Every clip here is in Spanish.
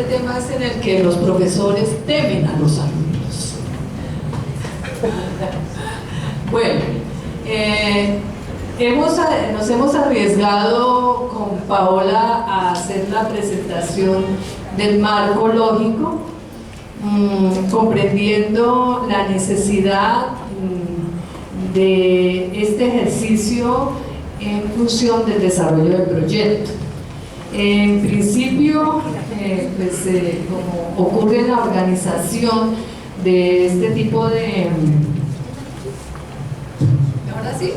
este tema es en el que los profesores temen a los alumnos. Bueno, nos hemos arriesgado con Paola a hacer la presentación del marco lógico, comprendiendo la necesidad de este ejercicio en función del desarrollo del proyecto. En principio, como ocurre en la organización de este tipo de... ¿Ahora sí?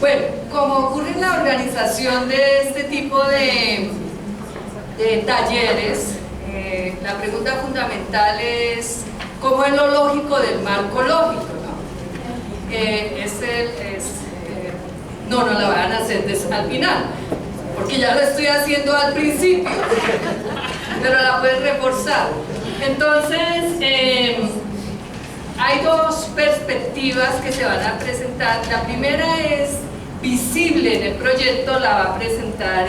Bueno, como ocurre en la organización de este tipo de talleres, la pregunta fundamental es ¿cómo es lo lógico del marco lógico? ¿no? No la van a hacer al final, porque ya lo estoy haciendo al principio, pero la pueden reforzar. Entonces, hay dos perspectivas que se van a presentar. La primera es visible en el proyecto, la va a presentar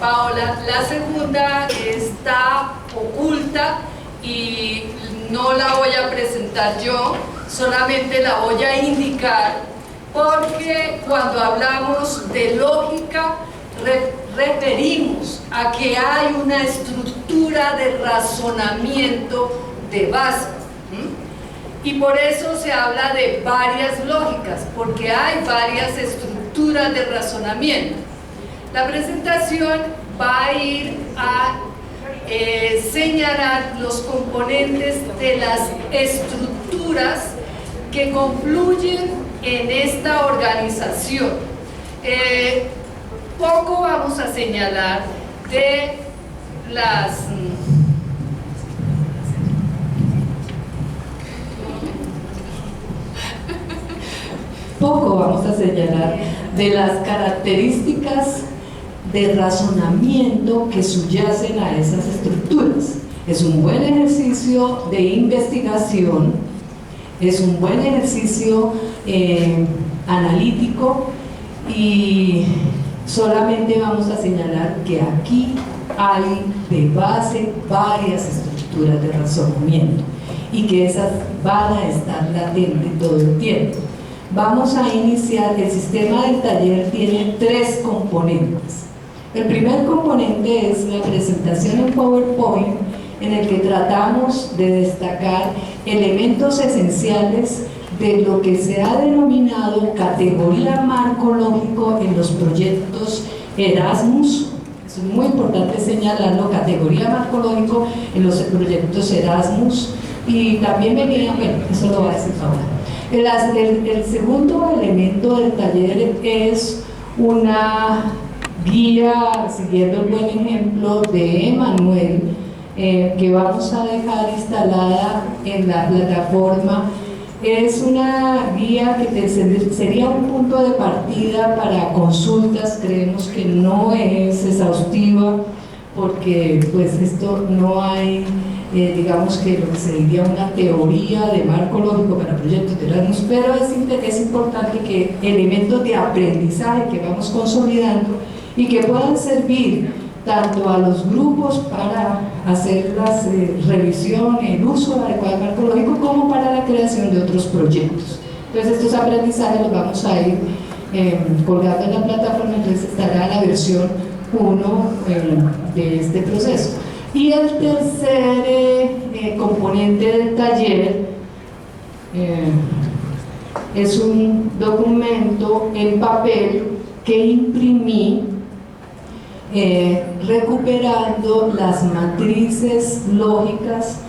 Paola. La segunda está oculta y no la voy a presentar yo, solamente la voy a indicar, porque cuando hablamos de lógica referimos a que hay una estructura de razonamiento de base. Y por eso se habla de varias lógicas, porque hay varias estructuras de razonamiento. La presentación va a ir a señalar los componentes de las estructuras que confluyen en esta organización. Poco vamos a señalar de las... Poco vamos a señalar de las características de razonamiento que subyacen a esas estructuras. Es un buen ejercicio de investigación, es un buen ejercicio analítico, y solamente vamos a señalar que aquí hay de base varias estructuras de razonamiento y que esas van a estar latentes todo el tiempo. Vamos a iniciar. El sistema del taller tiene tres componentes. El primer componente es la presentación en PowerPoint, en el que tratamos de destacar elementos esenciales de lo que se ha denominado categoría marco lógico en los proyectos Erasmus. Es muy importante señalarlo, categoría marco lógico en los proyectos Erasmus. Y también venía, bueno, eso lo va a decir ahora. El segundo elemento del taller es una guía, siguiendo el buen ejemplo de Emanuel, que vamos a dejar instalada en la plataforma. Es una guía que sería un punto de partida para consultas. Creemos que no es exhaustiva, porque pues esto no hay, digamos que lo que se diría una teoría de marco lógico para proyectos de Erasmus, pero es importante que elementos de aprendizaje que vamos consolidando y que puedan servir tanto a los grupos para hacer la revisión, el uso adecuado del marco lógico, como para la creación de otros proyectos. Entonces estos aprendizajes los vamos a ir colgando en la plataforma. Entonces estará la versión 1 de este proceso. Y el tercer componente del taller es un documento en papel que imprimí, recuperando las matrices lógicas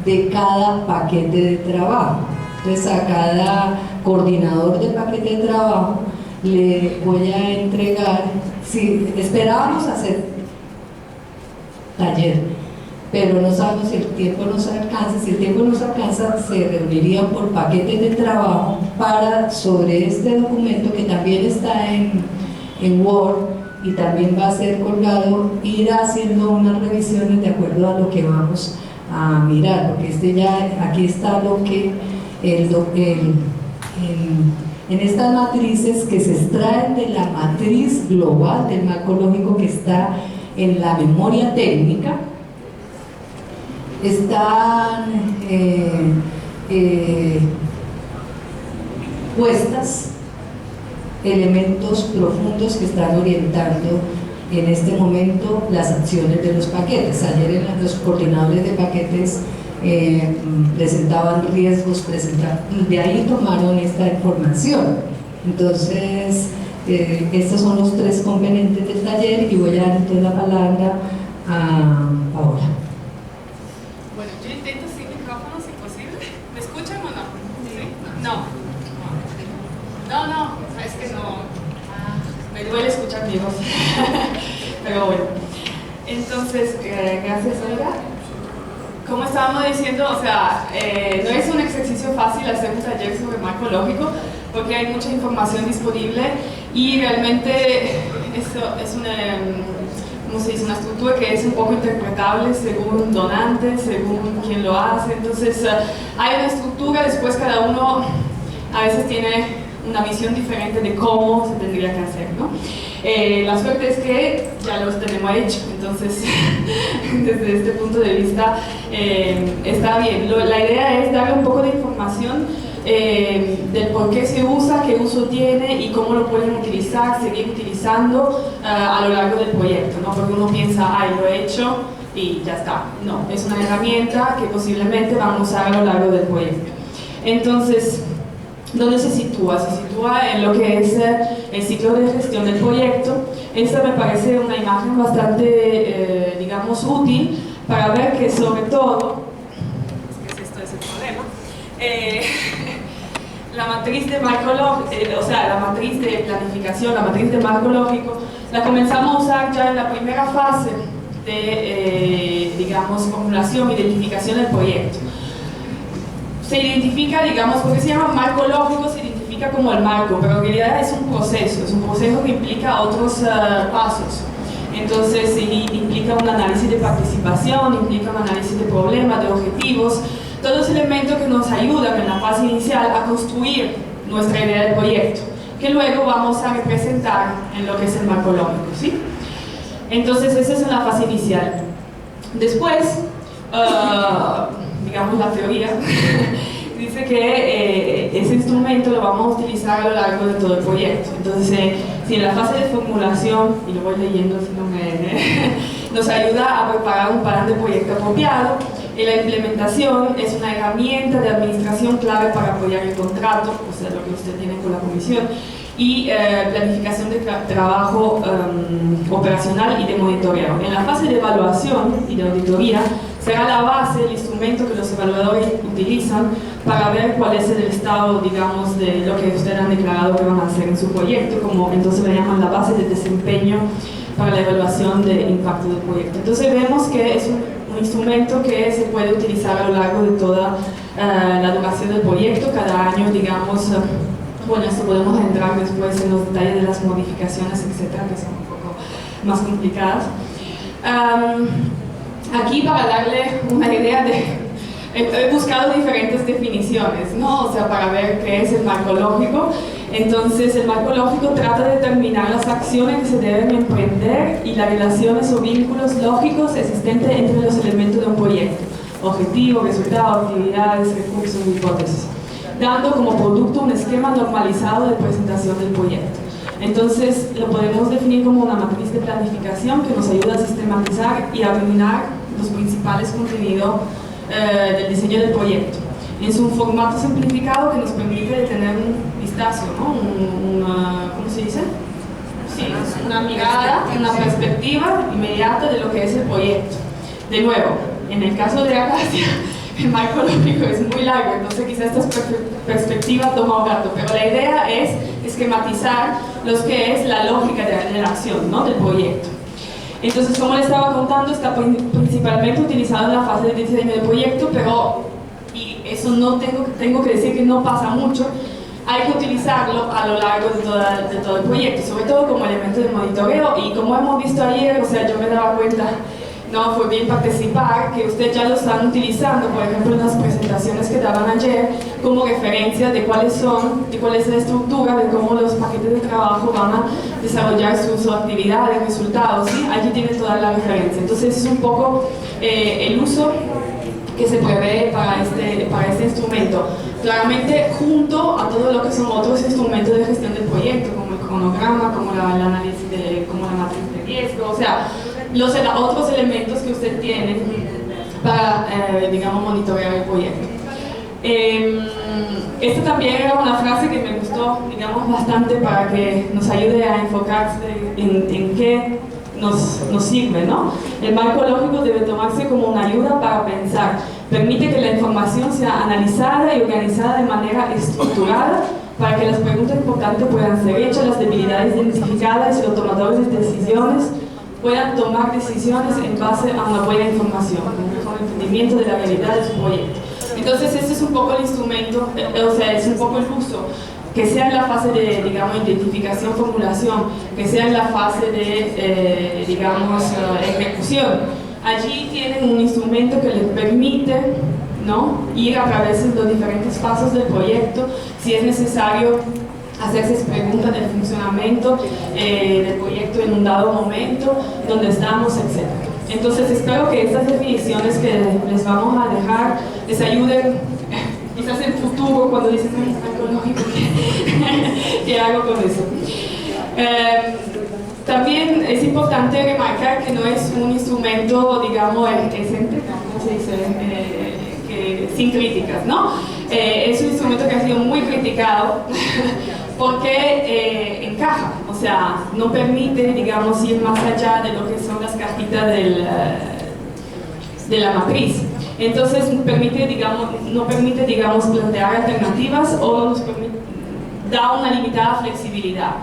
de cada paquete de trabajo. Entonces a cada coordinador del paquete de trabajo le voy a entregar, si esperábamos hacer taller, pero no sabemos si el tiempo nos alcanza. Si el tiempo nos alcanza, se reunirían por paquetes de trabajo para, sobre este documento que también está en Word y también va a ser colgado, ir haciendo unas revisiones de acuerdo a lo que vamos a mirar, porque aquí está lo que En estas matrices que se extraen de la matriz global del marco lógico que está en la memoria técnica, están puestas elementos profundos que están orientando en este momento las acciones de los paquetes. Ayer los coordinadores de paquetes presentaban riesgos, de ahí tomaron esta información. Entonces, estos son los tres componentes del taller y voy a dar entonces la palabra a Paola. Bueno, yo intento sin micrófono si posible. ¿Me escuchan o no? ¿Sí? No. No, es que no. Me duele escuchar mi voz. Pero bueno. Entonces, gracias, Olga. Como estábamos diciendo, o sea, no es un ejercicio fácil hacer un taller sobre marco lógico porque hay mucha información disponible y realmente esto es una, ¿cómo se dice? Una estructura que es un poco interpretable según donante, según quien lo hace. Entonces, hay una estructura, después cada uno a veces tiene una visión diferente de cómo se tendría que hacer, ¿no? La suerte es que ya los tenemos hecho, entonces desde este punto de vista está bien. La idea es darle un poco de información del por qué se usa, qué uso tiene y cómo lo pueden utilizar, seguir utilizando a lo largo del proyecto, ¿no? Porque uno piensa, ay, lo he hecho y ya está. No, es una herramienta que posiblemente van a usar a lo largo del proyecto. Entonces, ¿dónde se sitúa? Se sitúa en lo que es el ciclo de gestión del proyecto. Esta me parece una imagen bastante, digamos, útil para ver que sobre todo, es que esto es el problema, la matriz de marco lógico, o sea, la matriz de planificación, la matriz de marco lógico, la comenzamos a usar ya en la primera fase de, digamos, formulación, identificación del proyecto. Se identifica, digamos, porque se llama marco lógico, se identifica como el marco, pero en realidad es un proceso que implica otros pasos. Entonces, implica un análisis de participación, implica un análisis de problemas, de objetivos, todos los elementos que nos ayudan en la fase inicial a construir nuestra idea del proyecto, que luego vamos a representar en lo que es el marco lógico, ¿sí? Entonces, esa es la fase inicial. Después, digamos, la teoría dice que ese instrumento lo vamos a utilizar a lo largo de todo el proyecto. Entonces, si en la fase de formulación, y lo voy leyendo si no nos ayuda a preparar un plan de proyecto apropiado, y la implementación es una herramienta de administración clave para apoyar el contrato, o sea, lo que usted tiene con la comisión, y planificación de trabajo operacional y de monitoreo. En la fase de evaluación y de auditoría será la base, el instrumento que los evaluadores utilizan para ver cuál es el estado, digamos, de lo que ustedes han declarado que van a hacer en su proyecto, como entonces le llaman la base de desempeño para la evaluación de impacto del proyecto. Entonces vemos que es un instrumento que se puede utilizar a lo largo de toda la duración del proyecto, cada año, digamos. Bueno, esto podemos entrar después en los detalles de las modificaciones, etcétera, que son un poco más complicadas. Aquí, para darle una idea de... He buscado diferentes definiciones, ¿no? O sea, para ver qué es el marco lógico. Entonces, el marco lógico trata de determinar las acciones que se deben emprender y las relaciones o vínculos lógicos existentes entre los elementos de un proyecto: objetivo, resultado, actividades, recursos, hipótesis, dando como producto un esquema normalizado de presentación del proyecto. Entonces, lo podemos definir como una matriz de planificación que nos ayuda a sistematizar y a dominar los principales contenidos del diseño del proyecto. Es un formato simplificado que nos permite tener un vistazo, ¿no? ¿Cómo se dice? Sí, una mirada, una perspectiva inmediata de lo que es el proyecto. De nuevo, en el caso de Acacia, el marco lógico es muy largo, entonces quizás esta perspectiva toma un rato, pero la idea es esquematizar lo que es la lógica de la acción, ¿no? Del proyecto. Entonces, como les estaba contando, está principalmente utilizado en la fase de diseño del proyecto, pero, y eso no tengo que decir que no pasa mucho, hay que utilizarlo a lo largo de todo el proyecto, sobre todo como elemento de monitoreo. Y como hemos visto ayer, o sea, yo me daba cuenta, no, fue bien participar, que ustedes ya lo están utilizando, por ejemplo, en las presentaciones que daban ayer, como referencia de cuáles son, de cuál es la estructura, de cómo los paquetes de trabajo van a desarrollar sus actividades, resultados, ¿sí? Allí tienen toda la referencia. Entonces es un poco el uso que se prevé para este instrumento. Claramente junto a todo lo que son otros instrumentos de gestión del proyecto, como el cronograma, como el análisis como la matriz de riesgo, o sea, los otros elementos que usted tiene para, digamos, monitorear el proyecto. Esta también era una frase que me gustó, digamos, bastante para que nos ayude a enfocarse en qué nos sirve, ¿no? El marco lógico debe tomarse como una ayuda para pensar. Permite que la información sea analizada y organizada de manera estructurada para que las preguntas importantes puedan ser hechas, las debilidades identificadas y los tomadores de decisiones puedan tomar decisiones en base a una buena información, un mejor entendimiento de la realidad de su proyecto. Entonces, este es un poco el instrumento, o sea, es un poco el uso, que sea en la fase de, digamos, identificación, formulación, que sea en la fase de, digamos, ejecución. Allí tienen un instrumento que les permite, ¿no?, ir a través de los diferentes pasos del proyecto, si es necesario hacerse preguntas del funcionamiento del proyecto en un dado momento, dónde estamos, etc. Entonces espero que estas definiciones que les vamos a dejar les ayuden, quizás en el futuro, cuando dicen algo lógico, ¿qué hago con eso? También es importante remarcar que no es un instrumento, digamos, excéntrico, ¿cómo se dice? Sin críticas, ¿no? Es un instrumento que ha sido muy criticado porque encaja, o sea, no permite, digamos, ir más allá de lo que son las cajitas de la matriz. Entonces permite, digamos, no permite, digamos, plantear alternativas o nos permite, da una limitada flexibilidad.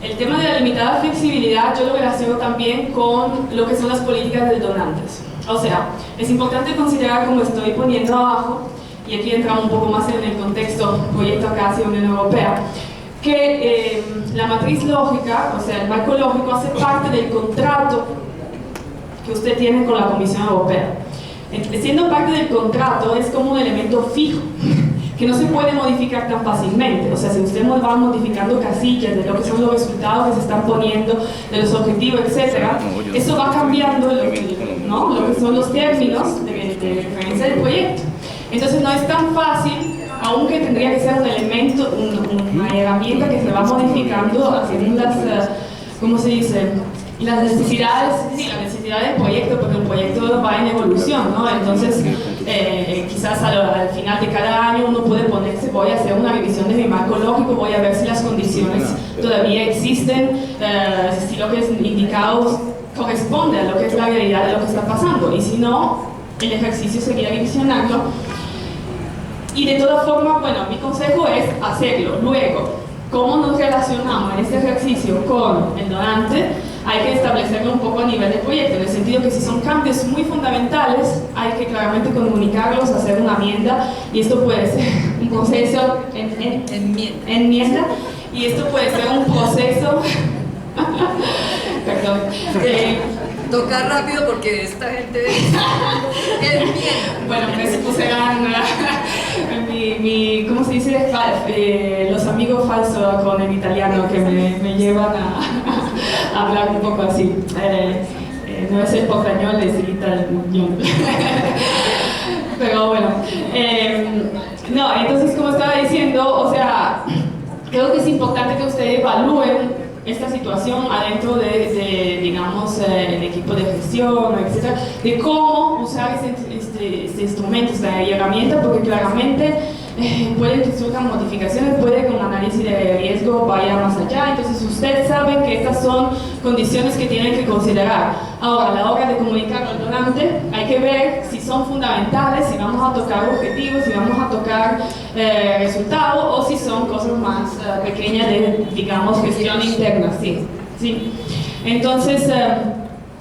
El tema de la limitada flexibilidad yo lo relaciono también con lo que son las políticas del donantes. O sea, es importante considerar, como estoy poniendo abajo, y aquí entramos un poco más en el contexto proyecto acá hacia Unión Europea, que la matriz lógica, o sea, el marco lógico hace parte del contrato que usted tiene con la Comisión Europea. Siendo parte del contrato es como un elemento fijo, que no se puede modificar tan fácilmente. O sea, si usted va modificando casillas de lo que son los resultados que se están poniendo, de los objetivos, etc., eso va cambiando ¿no?, lo que son los términos de referencia del proyecto. Entonces no es tan fácil, aunque tendría que ser un elemento, una herramienta que se va modificando según las, ¿cómo se dice?, las necesidades, sí, la necesidad del proyecto, porque el proyecto va en evolución, ¿no? Entonces, quizás al final de cada año uno puede ponerse, voy a hacer una revisión de mi marco lógico, voy a ver si las condiciones todavía existen, si lo que es indicado corresponde a lo que es la realidad de lo que está pasando, y si no, el ejercicio sería revisionarlo. Y de todas formas, bueno, mi consejo es hacerlo. Luego, ¿cómo nos relacionamos en este ejercicio con el donante? Hay que establecerlo un poco a nivel del proyecto, en el sentido que si son cambios muy fundamentales, hay que claramente comunicarlos, hacer una enmienda, y esto puede ser un proceso, enmienda, y esto puede ser un proceso, perdón, tocar rápido porque esta gente enmienda. Bueno, pues pusieran ¿cómo se dice? Los amigos falsos con el italiano que me llevan a hablar un poco así. No es el portañol, es el italiano. Pero bueno. No, entonces, como estaba diciendo, o sea, creo que es importante que ustedes evalúen esta situación adentro de digamos, el equipo de gestión, etc., de cómo usar este instrumento, esta herramienta, porque claramente puede que surjan modificaciones, puede que un análisis de riesgo vaya más allá. Entonces usted sabe que estas son condiciones que tienen que considerar. Ahora, a la hora de comunicar al donante, hay que ver si son fundamentales, si vamos a tocar objetivos, si vamos a tocar resultados, o si son cosas más pequeñas de, digamos, gestión interna. Sí. Entonces,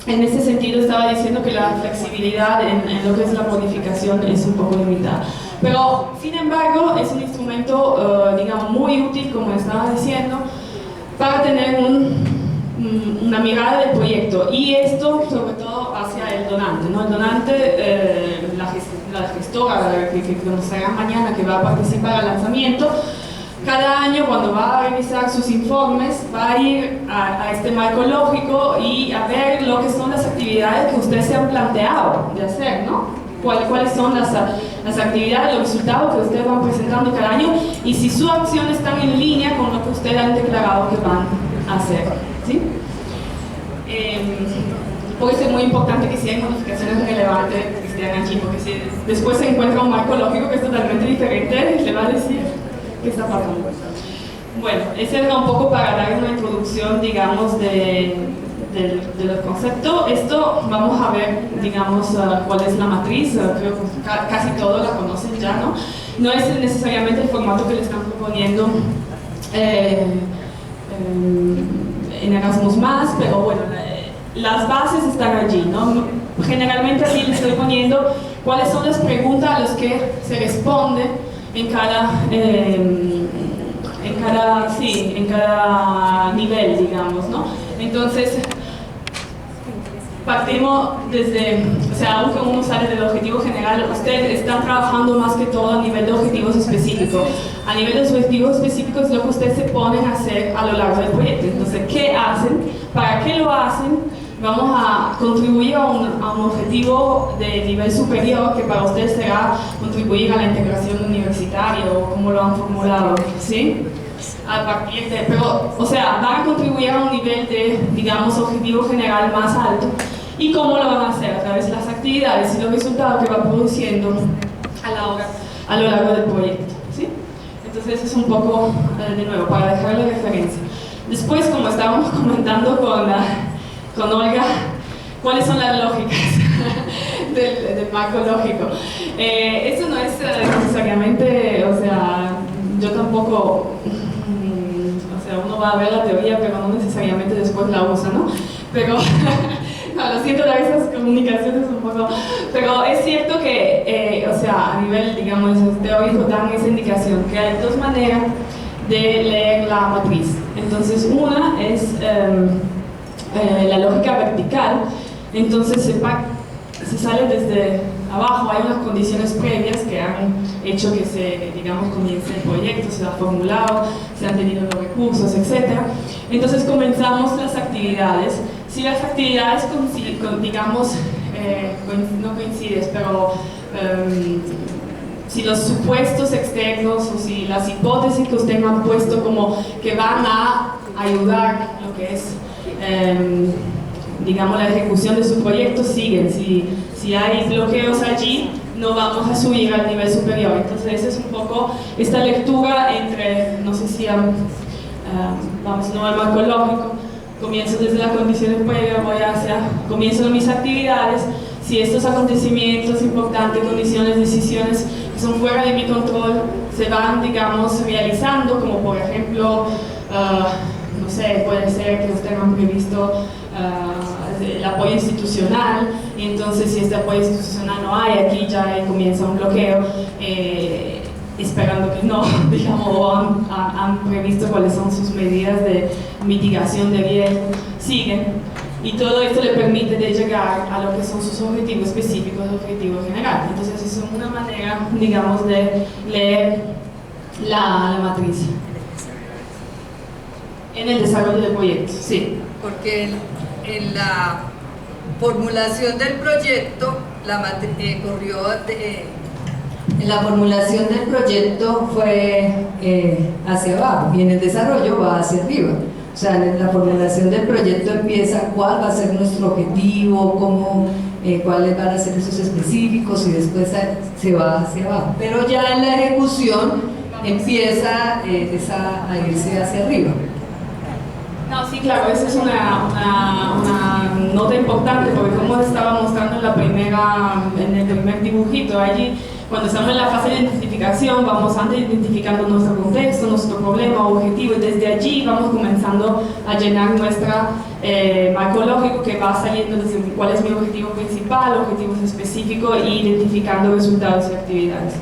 en ese sentido estaba diciendo que la flexibilidad en lo que es la modificación es un poco limitada. Pero, sin embargo, es un instrumento, digamos, muy útil, como estaba diciendo, para tener una mirada del proyecto. Y esto, sobre todo, hacia el donante. donante, ¿no? El donante, la gestora que conocerán mañana, que va a participar al lanzamiento, cada año cuando va a revisar sus informes va a ir a este marco lógico y a ver lo que son las actividades que ustedes se han planteado de hacer, ¿no? Cuáles son las actividades, los resultados que ustedes van presentando cada año y si sus acciones están en línea con lo que ustedes han declarado que van a hacer, ¿sí? Por eso es muy importante que si hay modificaciones relevantes que estén allí, porque si después se encuentra un marco lógico que es totalmente diferente, le va a decir qué está pasando. Bueno, ese era un poco para dar una introducción, digamos, de los conceptos. Esto vamos a ver, digamos, cuál es la matriz. Creo que casi todos la conocen ya, ¿no? No es necesariamente el formato que le están proponiendo en Erasmus+, pero bueno, las bases están allí, ¿no? Generalmente aquí les estoy poniendo cuáles son las preguntas a las que se responde en cada nivel, digamos, ¿no? Entonces, partimos desde, o sea, aunque uno sale del objetivo general, ustedes están trabajando más que todo a nivel de objetivos específicos. A nivel de objetivos específicos es lo que ustedes se ponen a hacer a lo largo del proyecto. Entonces, ¿qué hacen? ¿Para qué lo hacen? Vamos a contribuir a un objetivo de nivel superior que para ustedes será contribuir a la integración universitaria o como lo han formulado, ¿sí? A partir de, pero, o sea, van a contribuir a un nivel de, digamos, objetivo general más alto. ¿Y cómo lo van a hacer? A través de las actividades y los resultados que va produciendo a lo largo del proyecto, ¿sí? Entonces es un poco, de nuevo, para dejarle referencia. Después, como estábamos comentando con Olga, ¿cuáles son las lógicas del marco lógico? Eso no es necesariamente, o sea, yo tampoco, o sea, uno va a ver la teoría, pero no necesariamente después la usa, ¿no? Pero, no, lo siento, esas comunicaciones un poco, pero es cierto que, o sea, a nivel, digamos, teórico dan esa indicación, que hay dos maneras de leer la matriz. Entonces, una es la lógica vertical, entonces se sale desde abajo, hay unas condiciones previas que han hecho que se, digamos, comience el proyecto, se ha formulado, se han tenido los recursos, etc. Entonces comenzamos las actividades. Si las actividades, digamos, no coinciden, pero si los supuestos externos o si las hipótesis que ustedes han puesto como que van a ayudar lo que es digamos, la ejecución de su proyecto siguen. Si hay bloqueos allí, no vamos a subir al nivel superior. Entonces, esa es un poco esta lectura entre, no sé si vamos, no al marco lógico, comienzo desde las condiciones previas, comienzo mis actividades. Si estos acontecimientos importantes, condiciones, decisiones que son fuera de mi control, se van, digamos, realizando, como por ejemplo, no sé, puede ser que ustedes han previsto el apoyo institucional, y entonces si este apoyo institucional no hay, aquí ya comienza un bloqueo, esperando que no, digamos, o han previsto cuáles son sus medidas de mitigación de riesgo, siguen, y todo esto le permite de llegar a lo que son sus objetivos específicos, objetivos generales. Entonces es una manera, digamos, de leer la matriz en el desarrollo del proyecto, sí. Porque en la formulación del proyecto, en la formulación del proyecto fue hacia abajo y en el desarrollo va hacia arriba. O sea, en la formulación del proyecto empieza cuál va a ser nuestro objetivo, cuáles van a ser esos específicos y después se va hacia abajo. Pero ya en la ejecución empieza a irse hacia arriba. No, sí, claro, esa es una nota importante, porque como estaba mostrando en el primer dibujito, allí, cuando estamos en la fase de identificación, vamos antes identificando nuestro contexto, nuestro problema, objetivo, y desde allí vamos comenzando a llenar nuestra marco lógico que va saliendo desde cuál es mi objetivo principal, objetivos específicos, e identificando resultados y actividades.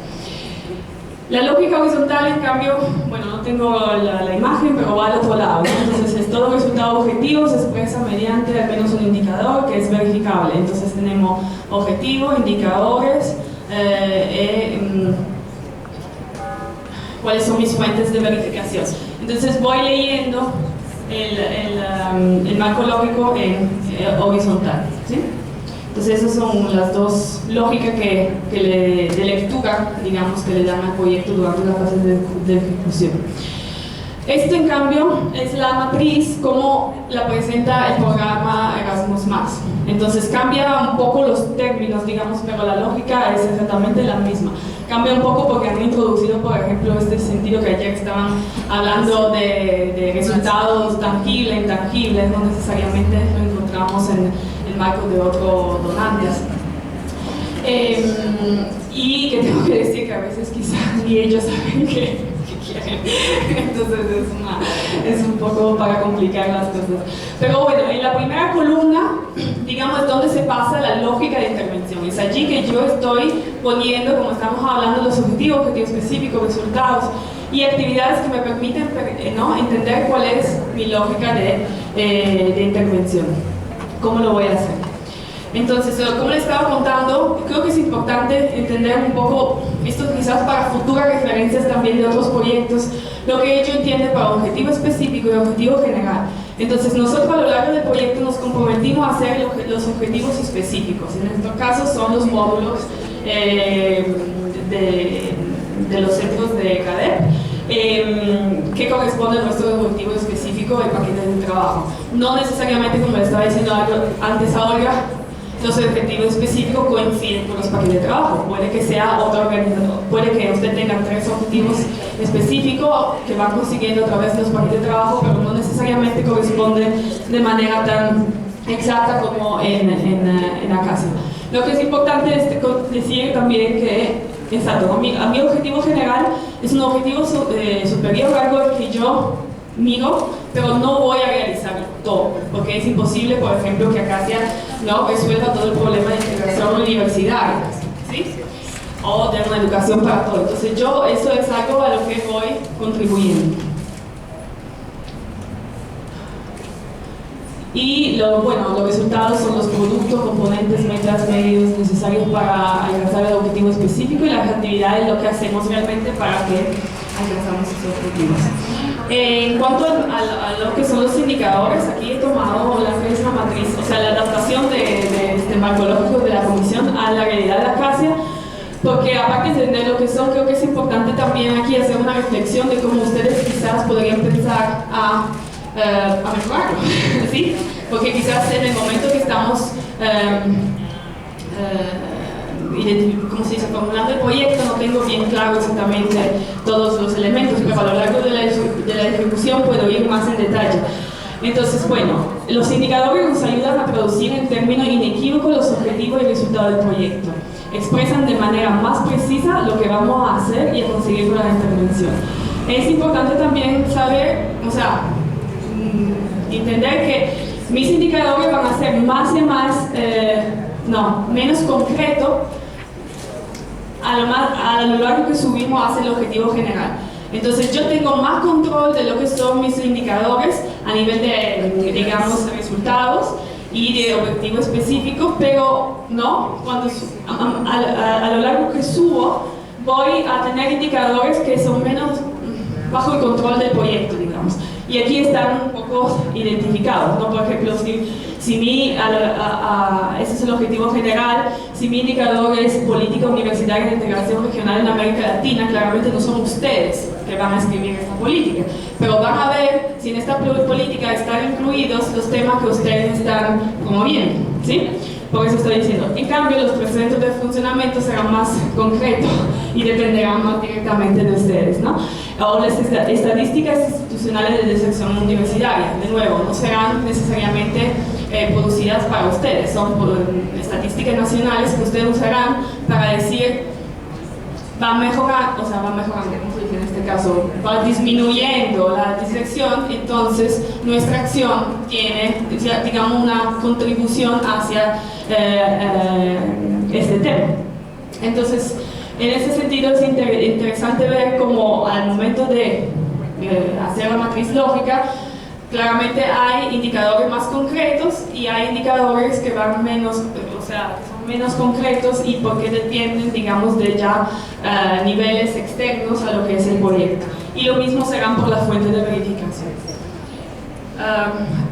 La lógica horizontal, en cambio, bueno, no tengo la imagen, pero va al otro lado, ¿no? Entonces, todo resultado objetivo se expresa mediante al menos un indicador que es verificable. Entonces, tenemos objetivo, indicadores, cuáles son mis fuentes de verificación. Entonces, voy leyendo el marco lógico en horizontal, ¿sí? Entonces esas son las dos lógicas de lectura, digamos, que le dan al proyecto durante la fase de ejecución. Esto, en cambio, es la matriz como la presenta el programa Erasmus+. Entonces cambia un poco los términos, digamos, pero la lógica es exactamente la misma. Cambia un poco porque han introducido, por ejemplo, este sentido que ayer estaban hablando de resultados tangibles, intangibles, no necesariamente lo encontramos en el marco de otros donantes. Y que tengo que decir que a veces quizás ni ellos saben qué quieren. Entonces es un poco para complicar las cosas. Pero bueno, en la primera columna, digamos, es donde se pasa la lógica de intervención. Es allí que yo estoy poniendo, como estamos hablando, los objetivos específicos, resultados y actividades que me permiten, ¿no?, entender cuál es mi lógica de intervención. ¿Cómo lo voy a hacer? Entonces, como les estaba contando, creo que es importante entender un poco, esto quizás para futuras referencias también de otros proyectos, lo que ello entiende para objetivo específico y objetivo general. Entonces, nosotros a lo largo del proyecto nos comprometimos a hacer los objetivos específicos. En estos casos son los módulos de los centros de CADEP, que corresponde a nuestro objetivo específico del paquete de trabajo. No necesariamente, como le estaba diciendo antes a Olga, los objetivos específicos coinciden con los paquetes de trabajo. Puede que sea otro organizador, puede que usted tenga 3 objetivos específicos que van consiguiendo a través de los paquetes de trabajo, pero no necesariamente corresponden de manera tan exacta como en Acacia. Lo que es importante es decir también que, exacto, a mi objetivo general es un objetivo superior a algo que yo miro, pero no voy a realizar todo, porque es imposible, por ejemplo, que Acacia no resuelva todo el problema de integración universitaria, ¿sí? O de una educación para todos. Entonces eso es algo a lo que voy contribuyendo. Y los resultados son los productos, componentes, metas, medios necesarios para alcanzar el objetivo específico, y las actividades, lo que hacemos realmente para que alcanzamos esos objetivos. En cuanto a lo que son los indicadores, aquí he tomado la misma matriz, o sea, la adaptación de este marco lógico de la Comisión a la realidad de Acacia, porque aparte de entender lo que son, creo que es importante también aquí hacer una reflexión de cómo ustedes quizás podrían pensar a mejorarlo, ¿sí? Porque quizás en el momento que estamos ¿cómo se dice?, formulando el proyecto, no tengo bien claro exactamente todos los elementos, pero a lo largo de la ejecución puedo ir más en detalle. Entonces, bueno, los indicadores nos ayudan a traducir en términos inequívocos los objetivos y resultados del proyecto. Expresan de manera más precisa lo que vamos a hacer y a conseguir con la intervención. Es importante también saber, o sea, entender que mis indicadores van a ser más y más, menos concreto a lo largo que subimos hacia el objetivo general. Entonces yo tengo más control de lo que son mis indicadores a nivel de, digamos, resultados y de objetivo específico, pero no, cuando a lo largo que subo voy a tener indicadores que son menos bajo el control del proyecto, digamos. Y aquí están un poco identificados, ¿no? Por ejemplo, si ese es el objetivo general, si mi indicador es política universitaria de integración regional en América Latina, claramente no son ustedes que van a escribir esta política, pero van a ver si en esta política están incluidos los temas que ustedes están promoviendo, ¿sí? Por eso estoy diciendo. En cambio, los procedimientos de funcionamiento serán más concretos y dependerán más directamente de ustedes, ¿no? O las estadísticas institucionales de sección universitaria, de nuevo, no serán necesariamente producidas para ustedes, son estadísticas nacionales que ustedes usarán para decir va mejorando, como se dice en este caso, va disminuyendo la disección, entonces nuestra acción tiene, digamos, una contribución hacia este tema. Entonces, En ese sentido es interesante ver cómo al momento de hacer la matriz lógica, claramente hay indicadores más concretos y hay indicadores que van menos, o sea, son menos concretos y porque dependen, digamos, de ya niveles externos a lo que es el proyecto. Y lo mismo serán por la fuente de verificación.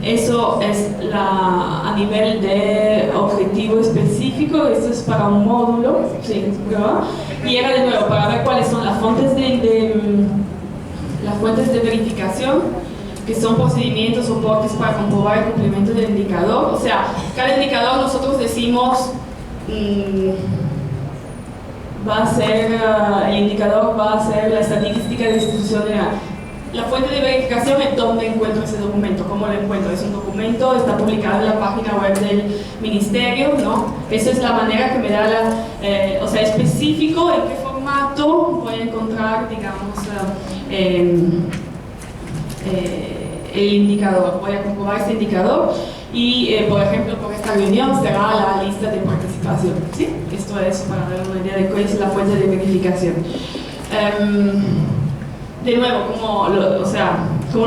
Eso es a nivel de objetivo específico. Esto es para un módulo, sí, ¿verdad? Y era de nuevo para ver cuáles son las fuentes de verificación, que son procedimientos, soportes para comprobar el cumplimiento del indicador. O sea, cada indicador nosotros decimos va a ser, el indicador va a ser la estadística de distribución de la fuente de verificación. ¿En dónde encuentro ese documento? ¿Cómo lo encuentro? Es un documento, está publicado en la página web del ministerio, ¿no? Esa es la manera que me da o sea, específico en qué formato voy a encontrar, digamos, el indicador. Voy a comprobar este indicador y, por ejemplo, por esta reunión será la lista de participación, ¿sí? Esto es para dar una idea de cuál es la fuente de verificación. De nuevo, como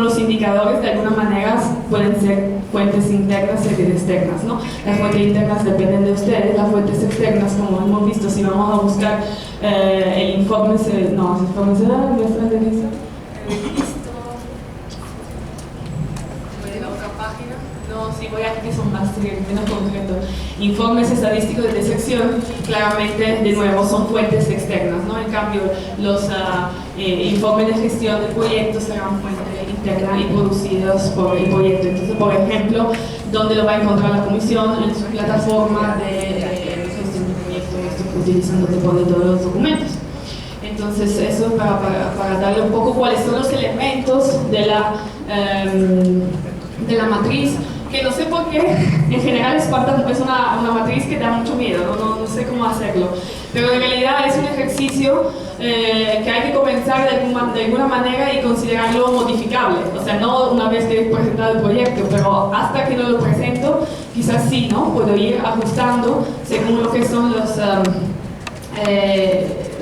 los indicadores de alguna manera pueden ser fuentes internas y externas, ¿no? Las fuentes internas dependen de ustedes, las fuentes externas, como hemos visto, si vamos a buscar el informe, no, el informe será nuestra entrevista. No, sí, voy a que son más menos concretos. Informes estadísticos de sección, claramente, de nuevo, son fuentes externas, ¿no? En cambio, los informes de gestión del proyecto serán fuentes internas y producidos por el proyecto. Entonces, por ejemplo, ¿dónde lo va a encontrar la comisión? En su plataforma de gestión del proyecto, utilizando todos los documentos. Entonces, eso es para darle un poco cuáles son los elementos de la matriz, que no sé por qué, en general es una matriz que da mucho miedo, no sé cómo hacerlo, pero en realidad es un ejercicio que hay que comenzar de alguna manera y considerarlo modificable, o sea, no una vez que he presentado el proyecto, pero hasta que no lo presento, quizás sí, ¿no? Puedo ir ajustando según lo que son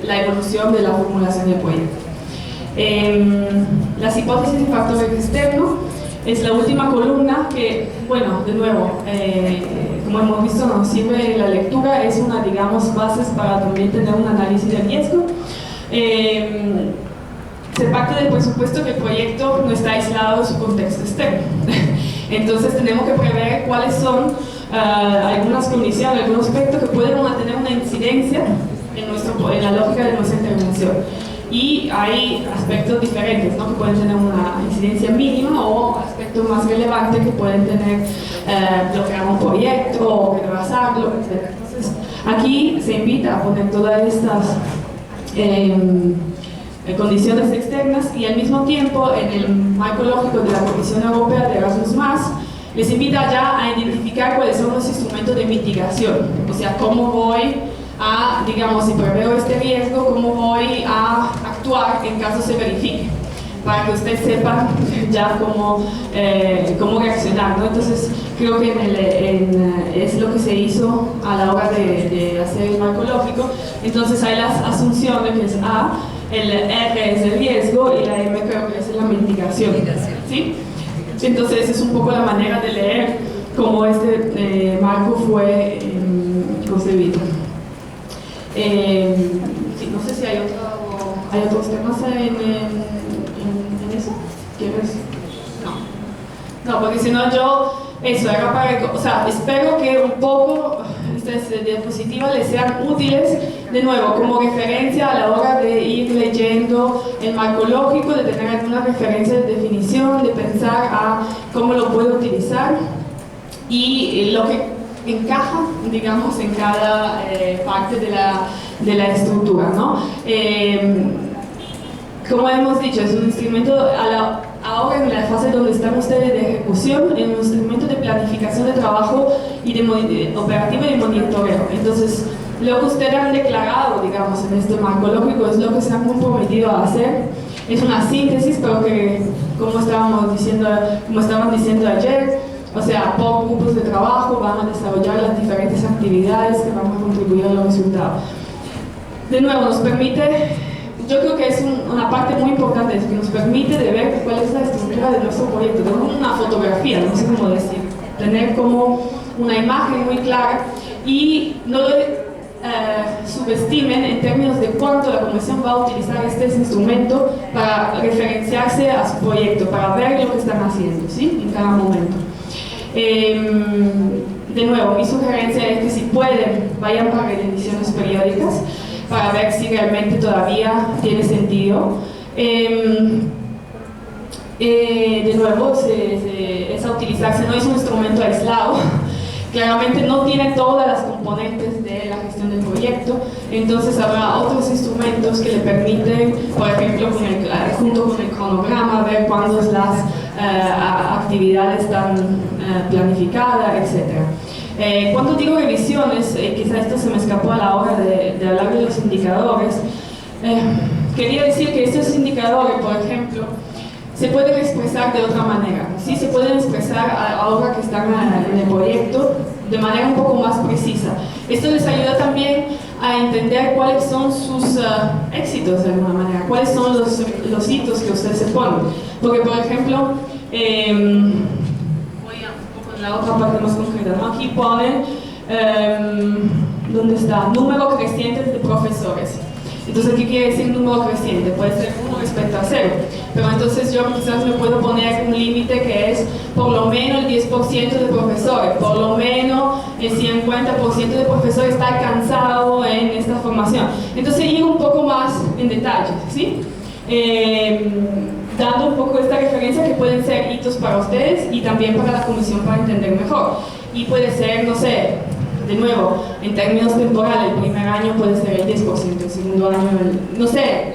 la evolución de la formulación del proyecto. Las hipótesis y factores externos es la última columna que, bueno, de nuevo, como hemos visto, nos sirve la lectura, es una, digamos, bases para también tener un análisis de riesgo. Se parte del presupuesto que el proyecto no está aislado de su contexto externo. Entonces tenemos que prever cuáles son algunas condiciones, algunos aspectos que pueden tener una incidencia en la lógica de nuestra intervención. Y hay aspectos diferentes, ¿no? Que pueden tener una incidencia mínima o aspectos más relevantes que pueden tener bloquear un proyecto o retrasarlo, etc. Entonces, aquí se invita a poner todas estas condiciones externas y al mismo tiempo en el marco lógico de la Comisión Europea de Erasmus+, les invita ya a identificar cuáles son los instrumentos de mitigación, o sea, cómo voy a, digamos, si preveo este riesgo, cómo voy a actuar en caso se verifique, para que ustedes sepan ya cómo reaccionar, ¿no? Entonces, creo que es lo que se hizo a la hora de hacer el marco lógico. Entonces, hay las asunciones, que es A, el R es el riesgo y la M creo que es la mitigación, ¿sí? Entonces, es un poco la manera de leer cómo este marco fue concebido. Sí, no sé si hay otros temas en eso. ¿Quieres? No, porque si no eso era para, o sea, espero que un poco estas diapositivas les sean útiles, de nuevo, como referencia a la hora de ir leyendo el marco lógico, de tener alguna referencia de definición, de pensar a cómo lo puedo utilizar y lo que encaja, digamos, en cada parte de la estructura, ¿no? Como hemos dicho, es un instrumento, ahora en la fase donde están ustedes de ejecución, es un instrumento de planificación de trabajo y de operativa y de monitoreo. Entonces, lo que ustedes han declarado, digamos, en este marco lógico es lo que se han comprometido a hacer. Es una síntesis, pero que, como estaban diciendo ayer, o sea, por grupos de trabajo van a desarrollar las diferentes actividades que van a contribuir a los resultados. de nuevo nos permite, yo creo que es una parte muy importante, es que nos permite de ver cuál es la estructura de nuestro proyecto, de una fotografía, no sé cómo decir, tener como una imagen muy clara y no lo subestimen en términos de cuánto la Comisión va a utilizar este instrumento para referenciarse a su proyecto, para ver lo que están haciendo, ¿sí? En cada momento. De nuevo, mi sugerencia es que si pueden, vayan para ediciones periódicas para ver si realmente todavía tiene sentido. De nuevo, es a utilizarse, no es un instrumento aislado. Claramente no tiene todas las componentes de la gestión del proyecto, entonces habrá otros instrumentos que le permiten, por ejemplo, junto con el cronograma, ver cuándo las actividades están planificadas, etc. Cuando digo revisiones, quizá esto se me escapó a la hora de hablar de los indicadores, quería decir que estos indicadores, por ejemplo, se pueden expresar de otra manera, ¿sí? Se pueden expresar ahora que están en el proyecto de manera un poco más precisa. Esto les ayuda también a entender cuáles son sus éxitos de alguna manera, cuáles son los hitos que ustedes se ponen. Porque, por ejemplo, voy a un poco en la otra parte más concreta, ¿no? Aquí ponen, ¿dónde está? Número creciente de profesores. Entonces, ¿qué quiere decir número creciente? Puede ser 1 respecto a 0, pero entonces yo quizás me puedo poner un límite que es por lo menos el 10% de profesores, por lo menos el 50% de profesores está alcanzado en esta formación. Entonces, ir un poco más en detalle, ¿sí? Dando un poco esta referencia que pueden ser hitos para ustedes y también para la comisión para entender mejor. Y puede ser, no sé, de nuevo, en términos temporales, el primer año puede ser el 10%, el segundo año, no sé,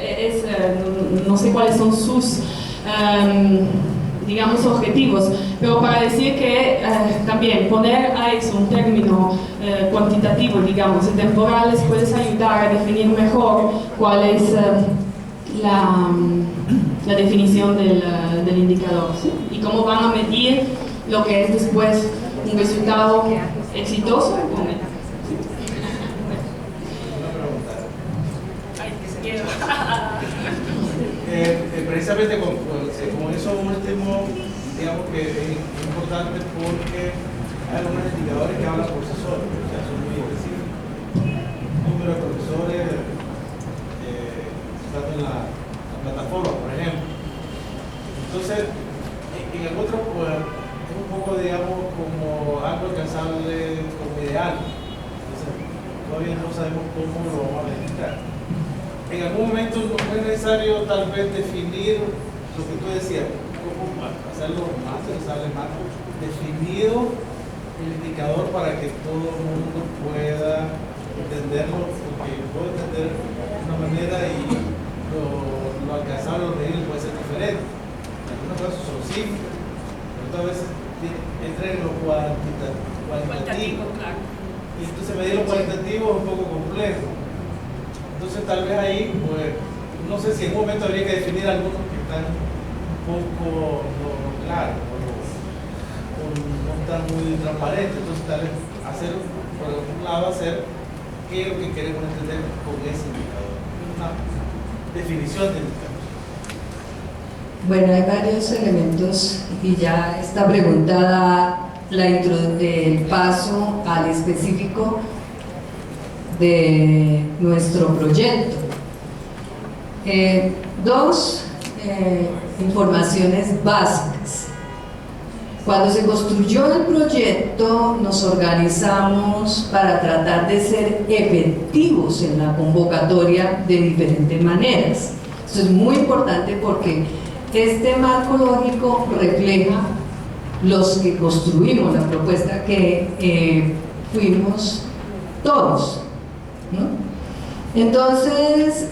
no sé cuáles son sus, digamos, objetivos, pero para decir que también poner a eso un término cuantitativo, digamos, en temporales, puedes ayudar a definir mejor cuál es la definición del indicador, ¿sí? Y cómo van a medir lo que es después un resultado exitoso. Precisamente con eso último, digamos que es importante porque hay algunos indicadores que hablan por sí solos, o sea, son muy específicos. Número de profesores, tanto en la plataforma, por ejemplo. Entonces, en el otro, pues, es un poco, digamos, como algo alcanzable como ideal. Entonces, todavía no sabemos cómo lo vamos a registrar. En algún momento no es necesario tal vez definir lo que tú decías, cómo hacerlo más interesante, más definido el indicador para que todo el mundo pueda entenderlo, porque yo puedo entender de una manera y lo alcanzable, lo medible puede ser diferente. En algunos casos son simples, pero otras veces entra en lo cualitativo, claro. Y entonces medir lo cualitativo es un poco complejo. Entonces tal vez ahí, pues, no sé si en un momento habría que definir algunos que están un poco no claros o no están muy transparentes. Entonces tal vez hacer, por un lado, hacer qué es lo que queremos entender con ese indicador. Una definición del indicador. Bueno, hay varios elementos y ya esta pregunta da el paso al específico de nuestro proyecto. Dos informaciones básicas. Cuando se construyó el proyecto, nos organizamos para tratar de ser efectivos en la convocatoria de diferentes maneras. Esto es muy importante porque este marco lógico refleja los que construimos la propuesta que fuimos todos, ¿no? Entonces,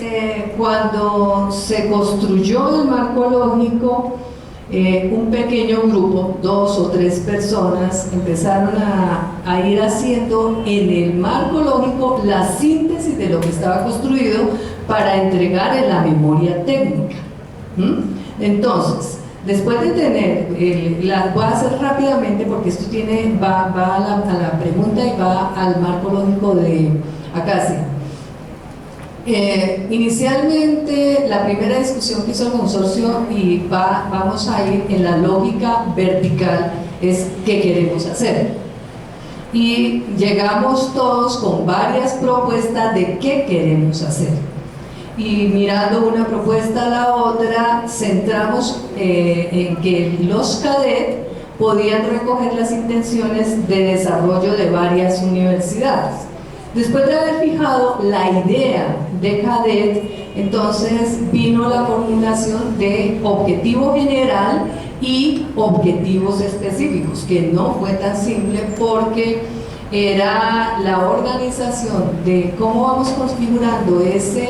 cuando se construyó el marco lógico, un pequeño grupo, 2 o 3 personas, empezaron a ir haciendo en el marco lógico la síntesis de lo que estaba construido para entregar en la memoria técnica. Entonces, después de tener, voy a hacer rápidamente porque esto va a la pregunta y va al marco lógico de Acacia. Inicialmente, la primera discusión que hizo el consorcio, y vamos a ir en la lógica vertical, es qué queremos hacer. Y llegamos todos con varias propuestas de qué queremos hacer. Y mirando una propuesta a la otra, centramos en que los CADET podían recoger las intenciones de desarrollo de varias universidades. Después de haber fijado la idea de CADET, entonces vino la formulación de objetivo general y objetivos específicos, que no fue tan simple porque era la organización de cómo vamos configurando ese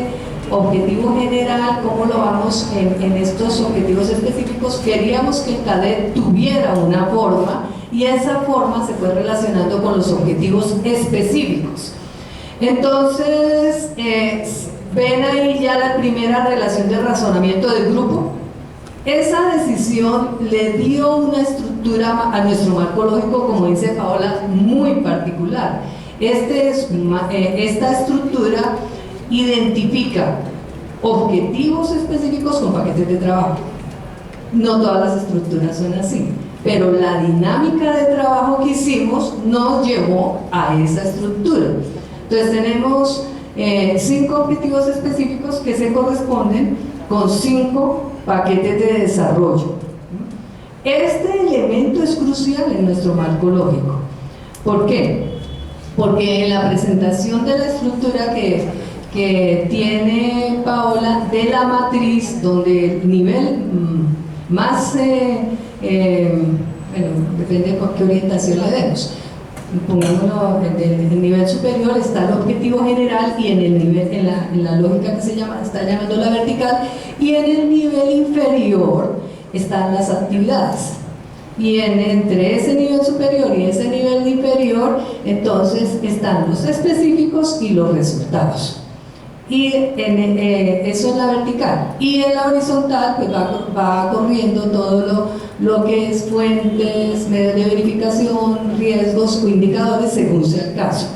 objetivo general, cómo lo vamos en estos objetivos específicos. Queríamos que el CADET tuviera una forma y esa forma se fue relacionando con los objetivos específicos. Entonces, ven ahí ya la primera relación de razonamiento del grupo. Esa decisión le dio una estructura a nuestro marco lógico, como dice Paola, muy particular. Esta estructura identifica objetivos específicos con paquetes de trabajo. No todas las estructuras son así, pero la dinámica de trabajo que hicimos nos llevó a esa estructura. Entonces tenemos 5 objetivos específicos que se corresponden con 5 paquetes de desarrollo. Este elemento es crucial en nuestro marco lógico. ¿Por qué? Porque en la presentación de la estructura que tiene Paola de la matriz, donde el nivel más, bueno, depende de qué orientación le demos, pongámoslo en el nivel superior está el objetivo general, y en el nivel, en la lógica que está llamando la vertical, y en el nivel inferior están las actividades. Y entre ese nivel superior y ese nivel inferior, entonces están los específicos y los resultados. Y eso en la vertical. Y en la horizontal pues va corriendo todo lo que es fuentes, medios de verificación, riesgos o indicadores según sea el caso.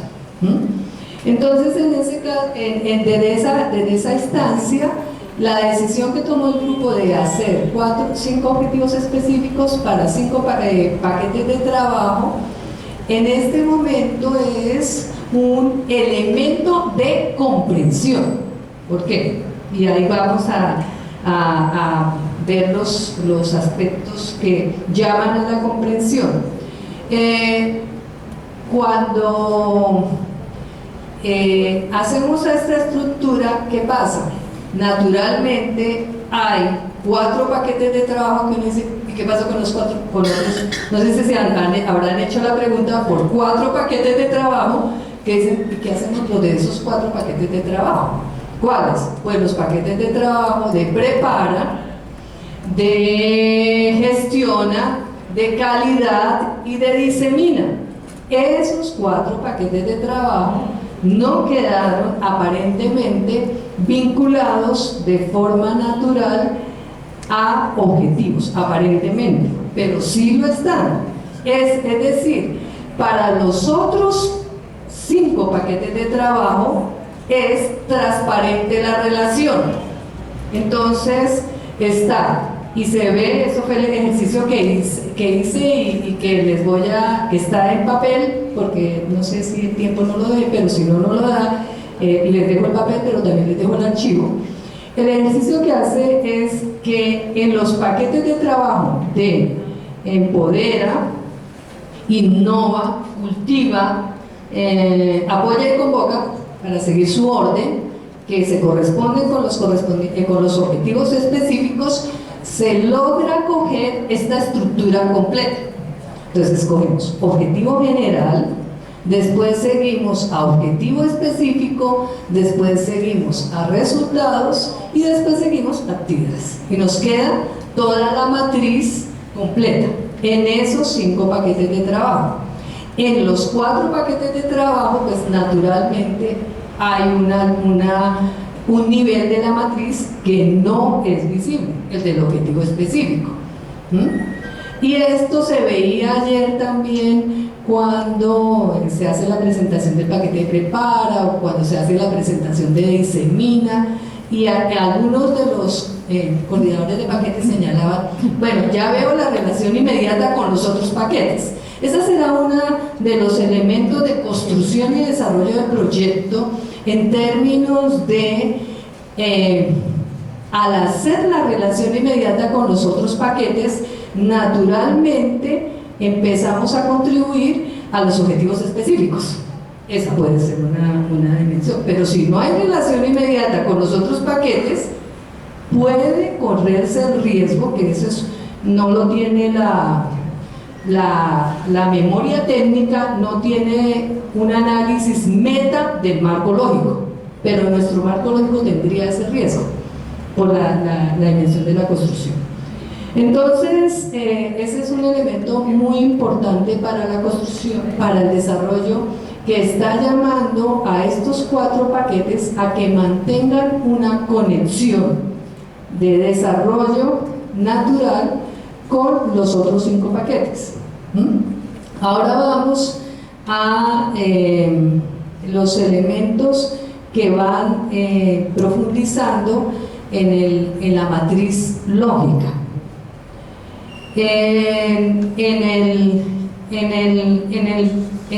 Entonces, en ese caso, desde esa instancia, la decisión que tomó el grupo de hacer 5 objetivos específicos para 5 paquetes de trabajo, en este momento es un elemento de comprensión. ¿Por qué? Y ahí vamos a ver los aspectos que llaman a la comprensión. Cuando hacemos esta estructura, ¿qué pasa? Naturalmente hay 4 paquetes de trabajo que uno dice, ¿y qué pasa con los 4? Con otros, no sé si habrán hecho la pregunta por 4 paquetes de trabajo, que dicen, ¿y qué hacemos los de esos 4 paquetes de trabajo? ¿Cuáles? Pues los paquetes de trabajo de prepara, de gestiona, de calidad y de disemina. Esos 4 paquetes de trabajo no quedaron aparentemente vinculados de forma natural a objetivos, aparentemente, pero sí lo están. Es decir, para los otros 5 paquetes de trabajo es transparente la relación. Entonces está, y se ve, eso fue el ejercicio que hice y que les voy que está en papel, porque no sé si el tiempo no lo dé, pero si no lo da, les dejo el papel, pero también les dejo el archivo. El ejercicio que hace es que en los paquetes de trabajo de empodera, innova, cultiva, apoya y convoca, para seguir su orden, que se corresponde con los objetivos específicos, se logra coger esta estructura completa. Entonces escogemos objetivo general, después seguimos a objetivo específico, después seguimos a resultados y después seguimos a actividades. Y nos queda toda la matriz completa en esos 5 paquetes de trabajo. En los 4 paquetes de trabajo, pues naturalmente hay un nivel de la matriz que no es visible, el del objetivo específico. Y esto se veía ayer también cuando se hace la presentación del paquete de prepara o cuando se hace la presentación de disemina, y algunos de los coordinadores de paquetes señalaban, bueno, ya veo la relación inmediata con los otros paquetes. Esa será uno de los elementos de construcción y desarrollo del proyecto en términos de, al hacer la relación inmediata con los otros paquetes, naturalmente empezamos a contribuir a los objetivos específicos. Esa puede ser una dimensión, pero si no hay relación inmediata con los otros paquetes, puede correrse el riesgo, que eso no lo tiene la memoria técnica, no tiene un análisis meta del marco lógico, pero nuestro marco lógico tendría ese riesgo por la dimensión de la construcción. Entonces, ese es un elemento muy importante para la construcción, para el desarrollo, que está llamando a estos 4 paquetes a que mantengan una conexión de desarrollo natural con los otros 5 paquetes. Ahora vamos a los elementos que van profundizando en la matriz lógica. En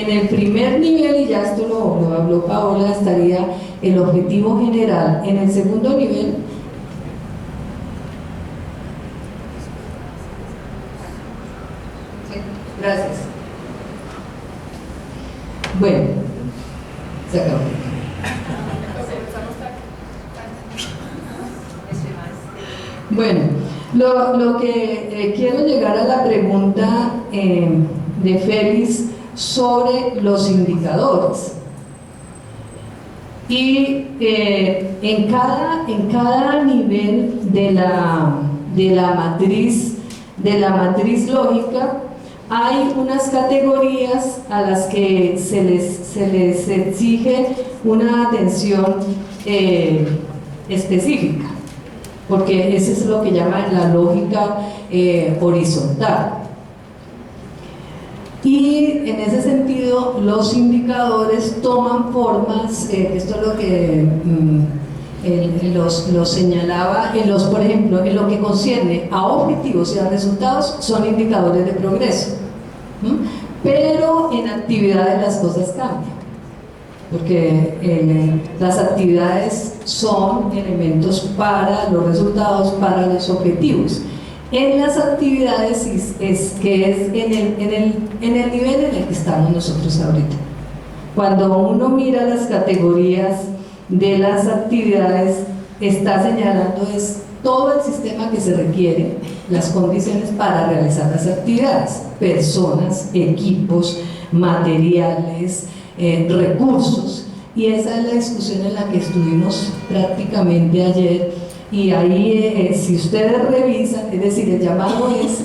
el primer nivel, y ya esto lo habló Paola, estaría el objetivo general. En el segundo nivel, gracias. Bueno, se acabó. Bueno, lo que quiero llegar a la pregunta de Félix sobre los indicadores. Y en cada nivel de la matriz lógica hay unas categorías a las que se les exige una atención específica, porque eso es lo que llaman la lógica horizontal. Y en ese sentido los indicadores toman formas, esto es lo que los señalaba, por ejemplo, en lo que concierne a objetivos y a resultados, son indicadores de progreso. Pero en actividades las cosas cambian, porque las actividades son elementos para los resultados, para los objetivos. En las actividades es en el nivel en el que estamos nosotros ahorita. Cuando uno mira las categorías de las actividades, está señalando todo el sistema que se requiere, las condiciones para realizar las actividades: personas, equipos, materiales, recursos. Y esa es la discusión en la que estuvimos prácticamente ayer. Y ahí, si ustedes revisan, es decir, el llamado es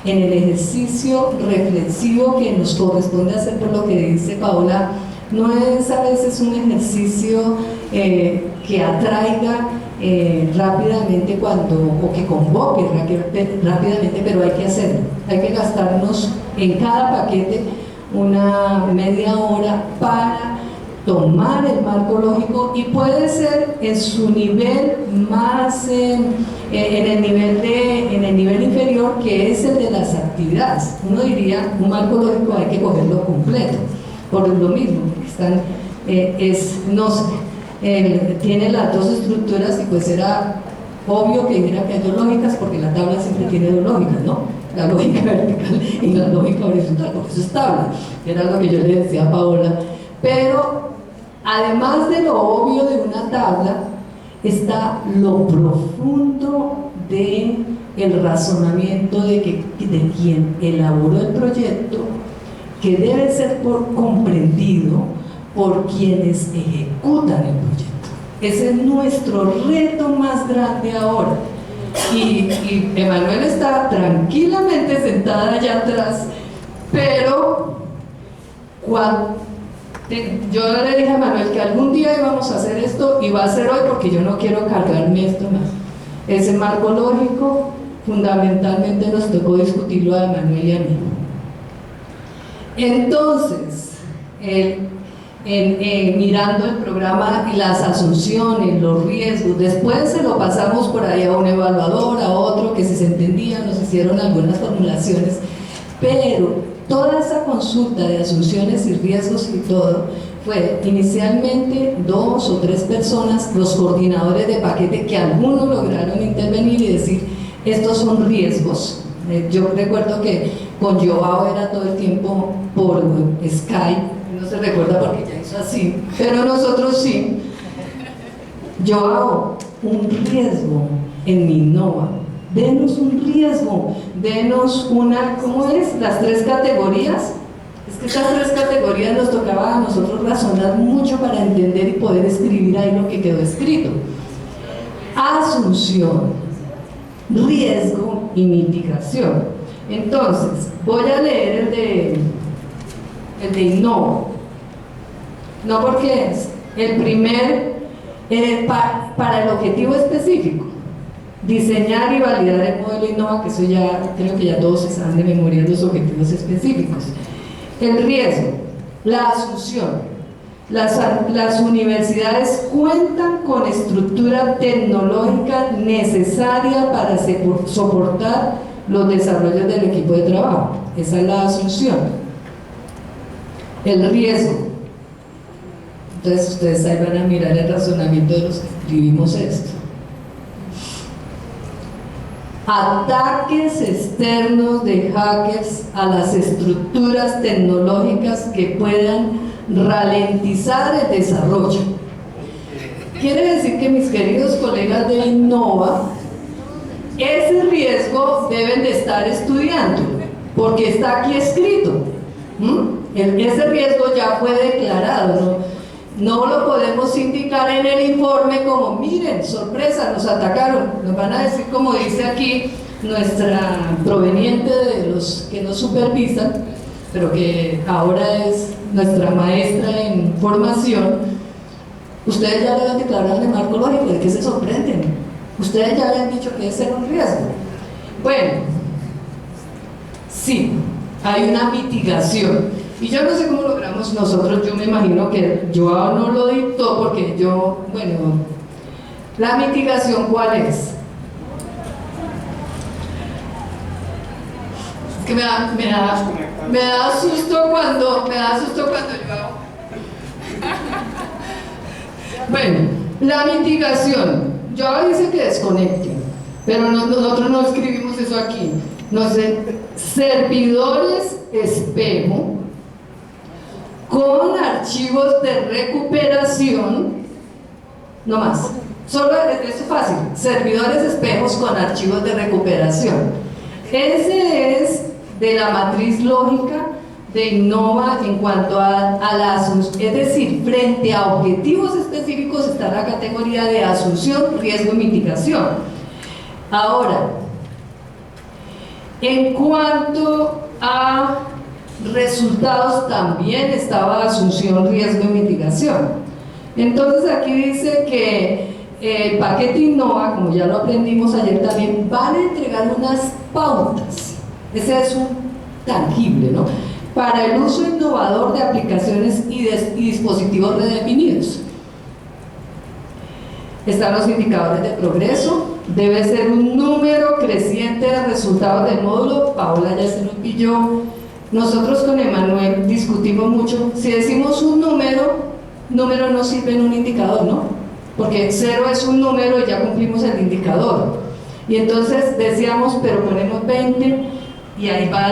en el ejercicio reflexivo que nos corresponde hacer, por lo que dice Paola, no es a veces un ejercicio que atraiga rápidamente o que convoque rápidamente, pero hay que hacerlo. Hay que gastarnos en cada paquete una media hora para tomar el marco lógico, y puede ser en su nivel más, en el nivel inferior, que es el de las actividades. Uno diría, un marco lógico hay que cogerlo completo, por lo mismo, porque tiene las dos estructuras, y pues era obvio que dijera que hay dos lógicas, porque la tabla siempre tiene dos lógicas, ¿no? La lógica vertical y la lógica horizontal, porque eso es tabla, era lo que yo le decía a Paola. Pero además de lo obvio de una tabla, está lo profundo del razonamiento de quien elaboró el proyecto, que debe ser comprendido por quienes ejecutan el proyecto. Ese es nuestro reto más grande ahora. Y Emanuel está tranquilamente sentada allá atrás, pero yo le dije a Manuel que algún día íbamos a hacer esto, y va a ser hoy, porque yo no quiero cargarme esto más. Ese marco lógico fundamentalmente nos tocó discutirlo a Manuel y a mí. Entonces, mirando el programa y las asunciones, los riesgos, después se lo pasamos por ahí a un evaluador, a otro que si se entendía, nos hicieron algunas formulaciones, pero toda esa consulta de asunciones y riesgos y todo fue inicialmente 2 o 3 personas, los coordinadores de paquete, que algunos lograron intervenir y decir estos son riesgos. Yo recuerdo que con Joao era todo el tiempo por Skype, no se recuerda porque ya hizo así, pero nosotros sí. Joao, un riesgo en mi Innova, denos un riesgo, denos una, ¿cómo es? Las 3 categorías. Es que estas 3 categorías nos tocaba a nosotros razonar mucho para entender y poder escribir ahí lo que quedó escrito. Asunción, riesgo y mitigación. Entonces, voy a leer el de Innova. No, porque es el primer, para el objetivo específico. Diseñar y validar el modelo Innova, que eso ya, creo que ya todos se saben de memoria los objetivos específicos. El riesgo, la asunción. Las universidades cuentan con estructura tecnológica necesaria para soportar los desarrollos del equipo de trabajo. Esa es la asunción. El riesgo. Entonces ustedes ahí van a mirar el razonamiento de los que escribimos esto. Ataques externos de hackers a las estructuras tecnológicas que puedan ralentizar el desarrollo. Quiere decir que mis queridos colegas de Innova, ese riesgo deben de estar estudiando, porque está aquí escrito. Ese riesgo ya fue declarado, no lo podemos indicar en el informe como, miren, sorpresa, nos atacaron. Nos van a decir, como dice aquí nuestra proveniente de los que nos supervisan, pero que ahora es nuestra maestra en formación. Ustedes ya le habían declarado en el marco lógico, ¿de qué se sorprenden? Ustedes ya habían dicho que ese era un riesgo. Bueno, sí, hay una mitigación. Y yo no sé cómo logramos nosotros, yo me imagino que Joao no lo dictó porque la mitigación, ¿cuál es? Es que me da susto cuando Joao. Bueno, la mitigación, Joao dice que desconecten, pero nosotros no escribimos eso aquí. No sé, servidores espejo con archivos de recuperación, no más, solo es fácil, servidores espejos con archivos de recuperación. Ese es de la matriz lógica de Innova en cuanto a la asunción, es decir, frente a objetivos específicos está la categoría de asunción, riesgo y mitigación. Ahora, en cuanto a resultados también estaba asunción, riesgo y mitigación. Entonces aquí dice que el paquete Innova, como ya lo aprendimos ayer también, van a entregar unas pautas. Ese es un tangible, ¿no? Para el uso innovador de aplicaciones y dispositivos redefinidos. Están los indicadores de progreso. Debe ser un número creciente de resultados del módulo. Paola ya se lo pilló. Nosotros con Emanuel discutimos mucho. Si decimos un número no sirve en un indicador, ¿no? Porque 0 es un número y ya cumplimos el indicador. Y entonces decíamos, pero ponemos 20, y ahí va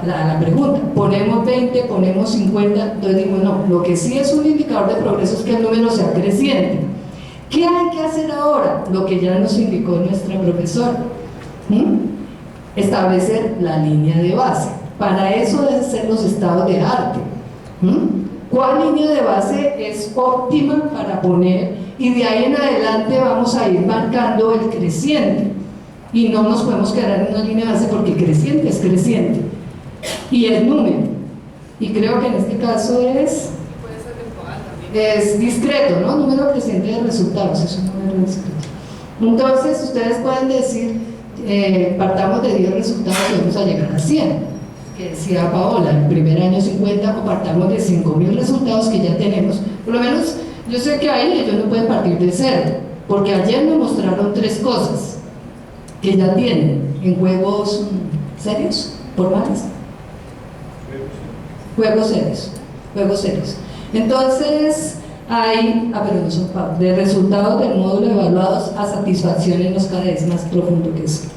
la pregunta. Ponemos 20, ponemos 50. Entonces digo, no, lo que sí es un indicador de progreso es que el número sea creciente. ¿Qué hay que hacer ahora? Lo que ya nos indicó nuestra profesora. Establecer la línea de base. Para eso deben ser los estados de arte. ¿Cuál línea de base es óptima para poner? Y de ahí en adelante vamos a ir marcando el creciente. Y no nos podemos quedar en una línea de base porque creciente es creciente. Y es número. Y creo que en este caso es discreto, ¿no? Número creciente de resultados, es un número discreto. Entonces, ustedes pueden decir, partamos de 10 resultados y vamos a llegar a 100. que decía Paola, el primer año 50 compartamos de 5.000 resultados que ya tenemos. Por lo menos yo sé que ahí ellos no pueden partir de cero, porque ayer me mostraron 3 cosas que ya tienen en juegos serios, formales. Juegos serios. Entonces, hay, pero no son de resultados del módulo evaluados a satisfacción en los KDs, más profundo que eso.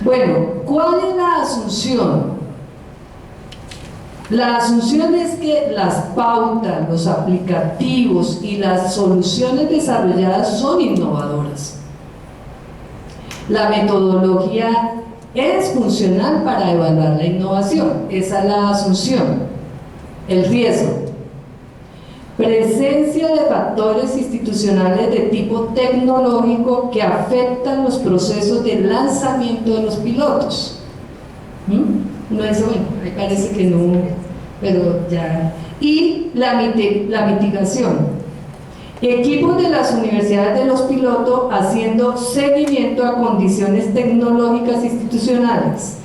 Bueno, ¿cuál es la asunción? La asunción es que las pautas, los aplicativos y las soluciones desarrolladas son innovadoras. La metodología es funcional para evaluar la innovación, esa es la asunción. El riesgo: presencia de factores institucionales de tipo tecnológico que afectan los procesos de lanzamiento de los pilotos. Uno dice, bueno, me parece que no, pero ya. Y la mitigación: equipos de las universidades de los pilotos haciendo seguimiento a condiciones tecnológicas institucionales,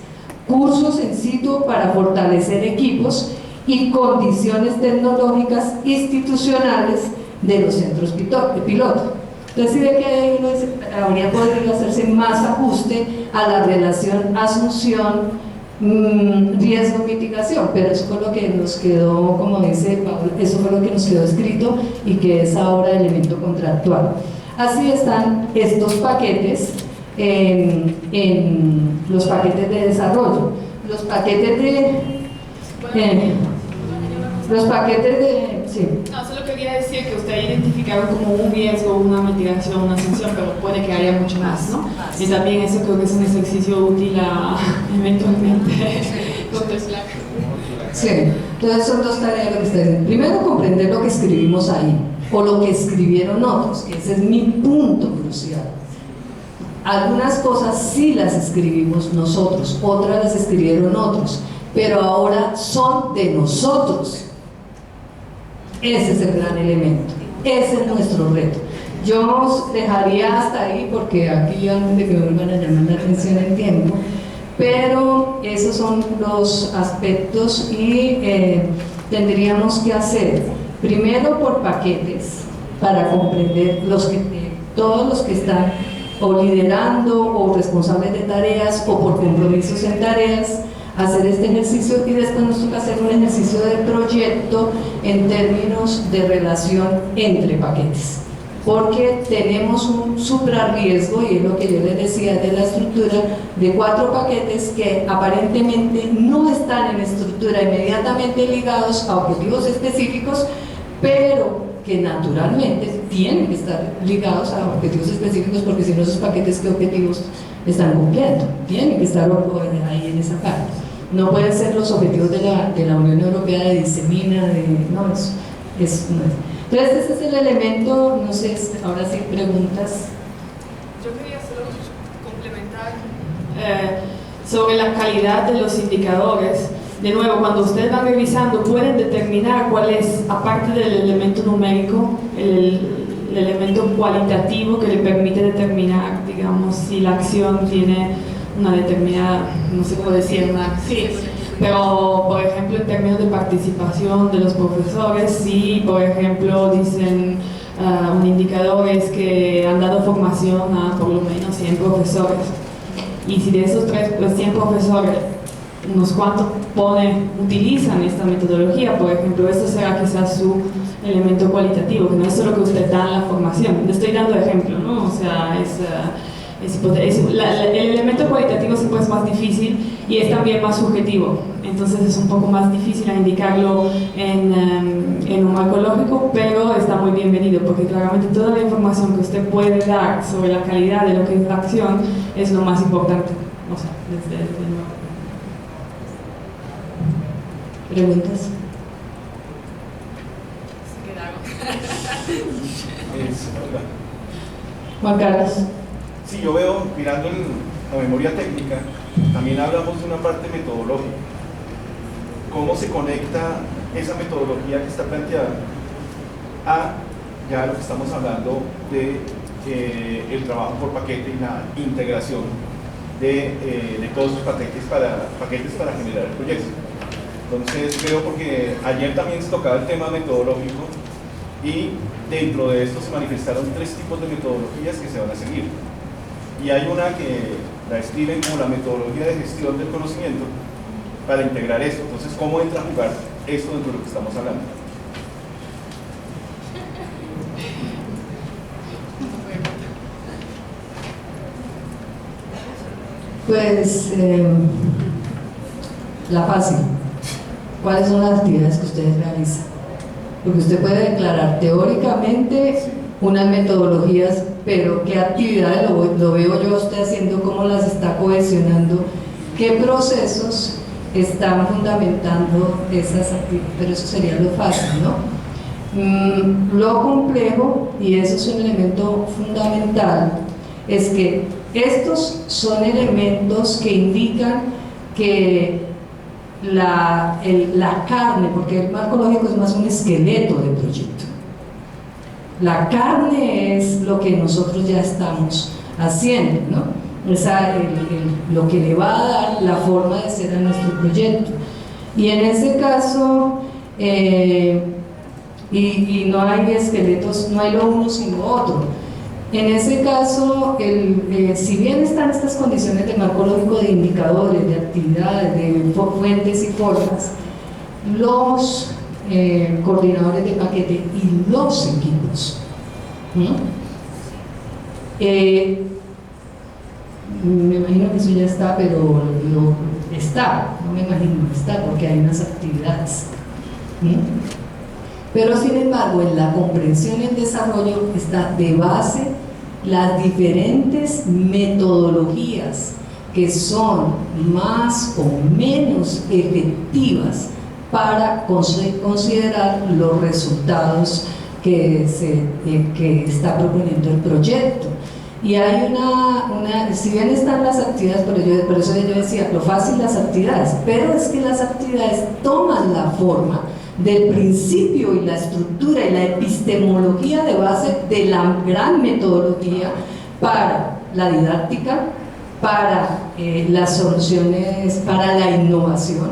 cursos en situ para fortalecer equipos y condiciones tecnológicas institucionales de los centros piloto. Entonces, si ve que uno dice, habría podido hacerse más ajuste a la relación asunción, riesgo, mitigación, pero eso fue lo que nos quedó, como dice Paula, eso fue lo que nos quedó escrito y que es ahora elemento contractual. Así están estos paquetes en los paquetes de desarrollo. Los paquetes de sí. No, solo quería decir que usted identificaron como un riesgo, una mitigación, una sanción, pero puede que haya mucho más, ¿no? Y también eso creo que es un ejercicio útil eventualmente contra el Slack. Sí, entonces son 2 tareas lo que ustedes. Primero, comprender lo que escribimos ahí, o lo que escribieron otros, que ese es mi punto crucial. Algunas cosas sí las escribimos nosotros, otras las escribieron otros, pero ahora son de nosotros. Ese es el gran elemento, ese es nuestro reto. Yo os dejaría hasta ahí porque aquí antes de que me vuelvan a llamar la atención el tiempo, pero esos son los aspectos y tendríamos que hacer primero por paquetes para comprender todos los que están o liderando o responsables de tareas o por compromisos en tareas, hacer este ejercicio y después nos toca hacer un ejercicio de proyecto en términos de relación entre paquetes, porque tenemos un suprarriesgo, y es lo que yo les decía de la estructura, de 4 paquetes que aparentemente no están en estructura inmediatamente ligados a objetivos específicos, pero que naturalmente tienen que estar ligados a objetivos específicos, porque si no, esos paquetes, ¿qué objetivos están cumpliendo? Tienen que estar ahí en esa parte. No pueden ser los objetivos de la Unión Europea de disemina, no, eso no es. Entonces, ese es el elemento. No sé, ahora sí, preguntas. Yo quería solo complementar sobre la calidad de los indicadores. De nuevo, cuando ustedes van revisando, pueden determinar cuál es, aparte del elemento numérico, el elemento cualitativo que le permite determinar, digamos, si la acción tiene una determinada, no sé cómo decir, sí, pero por ejemplo en términos de participación de los profesores, si por ejemplo dicen un indicador es que han dado formación a por lo menos 100 profesores, y si de esos 100 profesores unos cuantos utilizan esta metodología, por ejemplo, esto será quizás su elemento cualitativo, que no es solo que usted da en la formación. Le estoy dando ejemplo, ¿no? O sea, el elemento cualitativo siempre es más difícil y es también más subjetivo, entonces es un poco más difícil a indicarlo en un marco lógico, pero está muy bienvenido, porque claramente toda la información que usted puede dar sobre la calidad de lo que es la acción es lo más importante. O sea, desde nuevo. ¿Preguntas? Juan Carlos. Sí, yo veo, mirando la memoria técnica, también hablamos de una parte metodológica. ¿Cómo se conecta esa metodología que está planteada a ya lo que estamos hablando de el trabajo por paquete y la integración de todos sus paquetes para generar el proyecto. Entonces creo, porque ayer también se tocaba el tema metodológico y dentro de esto se manifestaron 3 tipos de metodologías que se van a seguir. Y hay una que la escriben como la metodología de gestión del conocimiento para integrar esto. Entonces, ¿cómo entra a jugar esto dentro de lo que estamos hablando? Pues la fácil. ¿Cuáles son las actividades que ustedes realizan? Porque usted puede declarar teóricamente unas metodologías, pero ¿qué actividades lo veo yo a usted haciendo? ¿Cómo las está cohesionando? ¿Qué procesos están fundamentando esas actividades? Pero eso sería lo fácil, ¿no? Lo complejo, y eso es un elemento fundamental, es que estos son elementos que indican que la carne, porque el marco lógico es más un esqueleto del proyecto. La carne es lo que nosotros ya estamos haciendo, ¿no? Lo que le va a dar la forma de ser a nuestro proyecto. Y en ese caso, y no hay esqueletos, no hay lo uno sin lo otro. En ese caso, si bien están estas condiciones de marco lógico de indicadores, de actividades, de fuentes y formas, los coordinadores de paquete y los equipos, me imagino que eso ya está, pero está, no me imagino que está, porque hay unas actividades. Pero sin embargo, en la comprensión y el desarrollo está de base las diferentes metodologías que son más o menos efectivas para considerar los resultados que está proponiendo el proyecto. Y hay si bien están las actividades, por eso yo decía, lo fácil las actividades, pero es que las actividades toman la forma del principio y la estructura y la epistemología de base de la gran metodología para la didáctica, para las soluciones, para la innovación,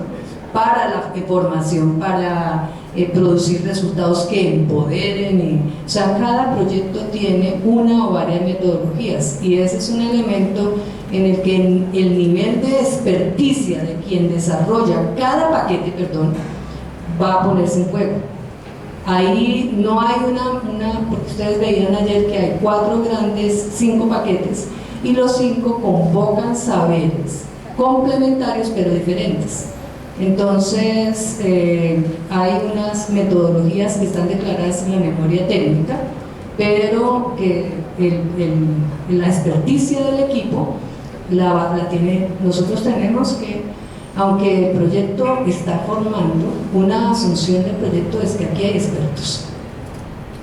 para la formación, para producir resultados que empoderen. O sea, cada proyecto tiene una o varias metodologías, y ese es un elemento en el que el nivel de experticia de quien desarrolla cada paquete, va a ponerse en juego. Ahí no hay porque ustedes veían ayer que hay 5 paquetes, y los 5 convocan saberes complementarios pero diferentes. Entonces, hay unas metodologías que están declaradas en la memoria técnica, pero que la experticia del equipo la tiene. Nosotros tenemos que, aunque el proyecto está formando, una asunción del proyecto es que aquí hay expertos,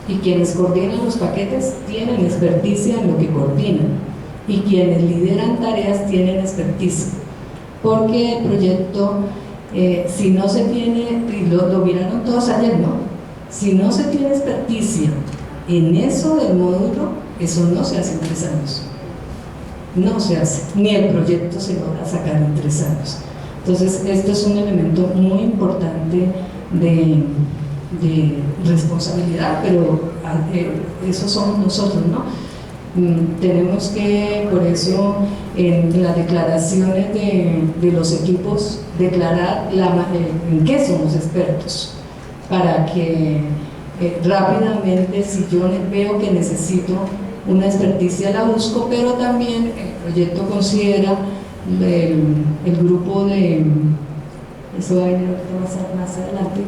y quienes coordinan los paquetes tienen experticia en lo que coordinan, y quienes lideran tareas tienen experticia, porque el proyecto, si no se tiene, y lo miraron todos ayer, ¿no? Si no se tiene experticia en eso del módulo, eso no se hace en 3 años, no se hace, ni el proyecto se logra sacar en 3 años. Entonces, esto es un elemento muy importante de responsabilidad, pero eso somos nosotros, ¿no? Tenemos que, por eso, en las declaraciones de los equipos, declarar en qué somos expertos, para que rápidamente, si yo veo que necesito una experticia, la busco, pero también el proyecto considera el grupo de, eso va a venir más adelante,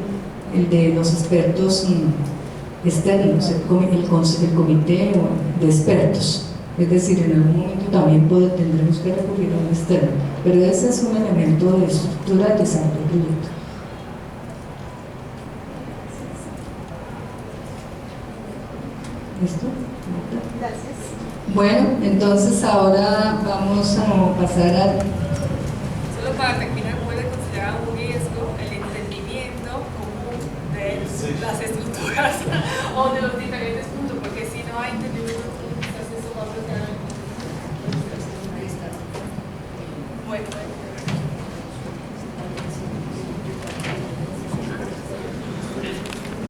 el de los expertos externos, el comité de expertos. Es decir, en algún momento también tendremos que recurrir a un externo, pero ese es un elemento de estructura de desarrollo del proyecto. ¿Listo? Gracias. Bueno, entonces ahora vamos a pasar a... Solo para terminar, puede considerar un riesgo el entendimiento común de las estructuras o de los diferentes puntos, porque si no hay entendimiento común, entonces eso va a bloquear. Bye.